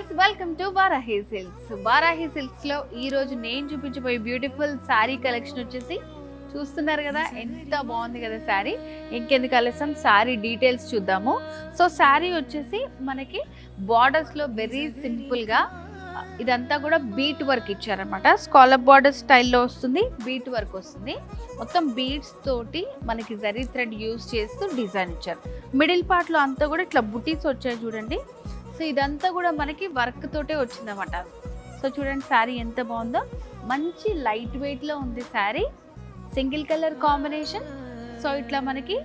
Viewers, welcome to Varahi silks. Varahi silks లో ఈ రోజు నేను చూపించబోయే బ్యూటిఫుల్ శారీ కలెక్షన్ వచ్చేసి చూస్తున్నారు కదా, ఎంత బాగుంది కదా శారీ. ఇంకెందుకు ఆలస్యం, శారీ డీటెయిల్స్ చూద్దాము. సో శారీ వచ్చేసి మనకి బార్డర్స్ లో వెరీ సింపుల్ గా ఇదంతా కూడా బీట్ వర్క్ ఇచ్చారనమాట. స్కాలప్ బార్డర్ స్టైల్లో వస్తుంది, బీట్ వర్క్ వస్తుంది. మొత్తం బీడ్స్ తోటి మనకి జరీ థ్రెడ్ యూజ్ చేస్తూ డిజైన్ ఇచ్చారు. మిడిల్ పార్ట్ లో అంతా కూడా ఇట్లా బుటీస్ వచ్చాయి చూడండి. సో ఇదంతా కూడా మనకి వర్క్ తోటే వచ్చిందన్నమాట. సో చూడండి శారీ ఎంత బాగుందో, మంచి లైట్ వెయిట్ లో ఉంది sari. Single colour combination. So ఇట్లా మనకి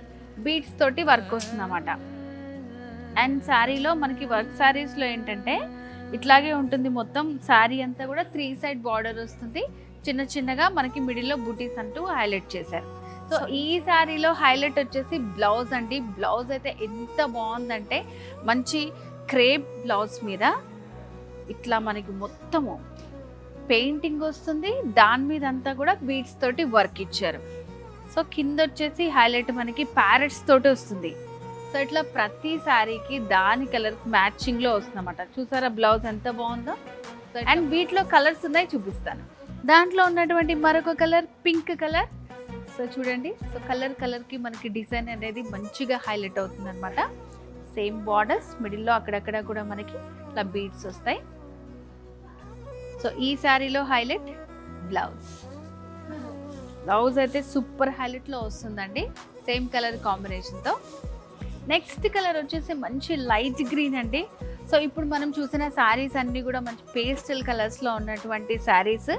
బీడ్స్ తోటి వర్క్ వస్తుంది అన్నమాట. అండ్ శారీలో మనకి వర్క్ శారీస్లో ఏంటంటే ఇట్లాగే ఉంటుంది. మొత్తం శారీ అంతా కూడా 3 సైడ్ బార్డర్ వస్తుంది. చిన్న చిన్నగా మనకి మిడిల్లో బూటీస్ అంటూ హైలైట్ చేశారు. సో ఈ శారీలో హైలైట్ వచ్చేసి బ్లౌజ్ అండి. బ్లౌజ్ అయితే ఎంత బాగుందంటే మంచి క్రేప్ బ్లౌజ్ మీద ఇట్లా మనకి మొత్తము పెయింటింగ్ వస్తుంది. దాని మీద అంతా కూడా బీడ్స్ తోటి వర్క్ ఇచ్చారు. సో కింద వచ్చేసి హైలైట్ మనకి ప్యారెట్స్ తోటి వస్తుంది. సో ఇట్లా ప్రతి శారీకి దాని కలర్ మ్యాచింగ్ లో వస్తుందన్నమాట. చూసారా బ్లౌజ్ ఎంత బాగుందో. అండ్ వీటిలో కలర్స్ ఉన్నాయి, చూపిస్తాను. దాంట్లో ఉన్నటువంటి మరొక కలర్ పింక్ కలర్. సో చూడండి, సో కలర్ కి మనకి డిజైన్ అనేది మంచిగా హైలైట్ అవుతుంది అనమాట. సేమ్ బార్డర్స్ మిడిల్లో అక్కడక్కడ కూడా మనకి ఇట్లా బీడ్స్ వస్తాయి. సో ఈ శారీలో హైలైట్ బ్లౌజ్ అయితే సూపర్ హైలైట్ లో వస్తుందండి, సేమ్ కలర్ కాంబినేషన్ తో. నెక్స్ట్ కలర్ వచ్చేసి మంచి లైట్ గ్రీన్ అండి. సో ఇప్పుడు మనం చూసిన శారీస్ అన్నీ కూడా మంచి పేస్టల్ కలర్స్లో ఉన్నటువంటి శారీస్.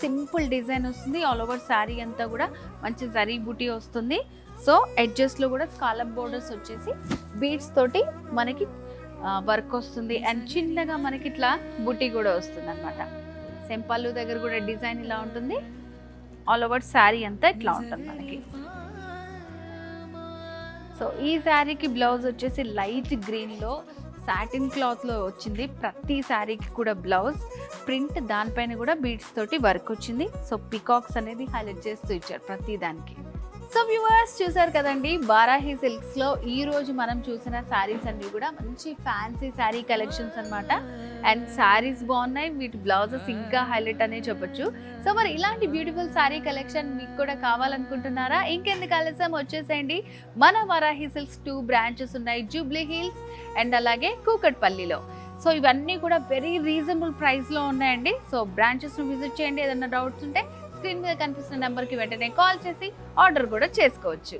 సింపుల్ డిజైన్ వస్తుంది. ఆల్ ఓవర్ శారీ అంతా కూడా మంచి జరీ బూటీ వస్తుంది. సో ఎడ్జెస్లో కూడా స్కాలప్ బోర్డర్స్ వచ్చేసి బీడ్స్ తోటి మనకి వర్క్ వస్తుంది. అండ్ చిన్నగా మనకి ఇట్లా బూటీ కూడా వస్తుంది అనమాట. సేమ్ పళ్ళు దగ్గర కూడా డిజైన్ ఇలా ఉంటుంది. ఆల్ ఓవర్ శారీ అంతా ఇట్లా ఉంటుంది మనకి. సో ఈ శారీకి బ్లౌజ్ వచ్చేసి లైట్ గ్రీన్లో సాటిన్ క్లాత్లో వచ్చింది. ప్రతి శారీకి కూడా బ్లౌజ్ ప్రింట్, దానిపైన కూడా బీడ్స్ తోటి వర్క్ వచ్చింది. సో పికాక్స్ అనేది హైలైట్ చేస్తూ ఇచ్చారు ప్రతి దానికి. సో వ్యూవర్స్ చూసారు కదండి, వారాహి సిల్క్స్లో ఈ రోజు మనం చూసిన శారీస్ అన్నీ కూడా మంచి ఫ్యాన్సీ శారీ కలెక్షన్స్ అనమాట. అండ్ శారీస్ బాగున్నాయి, వీటి బ్లౌజెస్ ఇంకా హైలైట్ అనే చెప్పొచ్చు. సో మరి ఇలాంటి బ్యూటిఫుల్ శారీ కలెక్షన్ మీకు కూడా కావాలనుకుంటున్నారా? ఇంకెందుకు ఆలస్యం, వచ్చేసేయండి. మన వారాహి సిల్క్స్ 2 బ్రాంచెస్ ఉన్నాయి, జూబ్లీ హిల్స్ అండ్ అలాగే కూకట్పల్లిలో. సో ఇవన్నీ కూడా వెరీ రీజనబుల్ ప్రైస్లో ఉన్నాయండి. సో బ్రాంచెస్ను విజిట్ చేయండి. ఏదైనా డౌట్స్ ఉంటే స్క్రీన్ మీద కనిపిస్తున్న నెంబర్కి వెంటనే కాల్ చేసి ఆర్డర్ కూడా చేసుకోవచ్చు.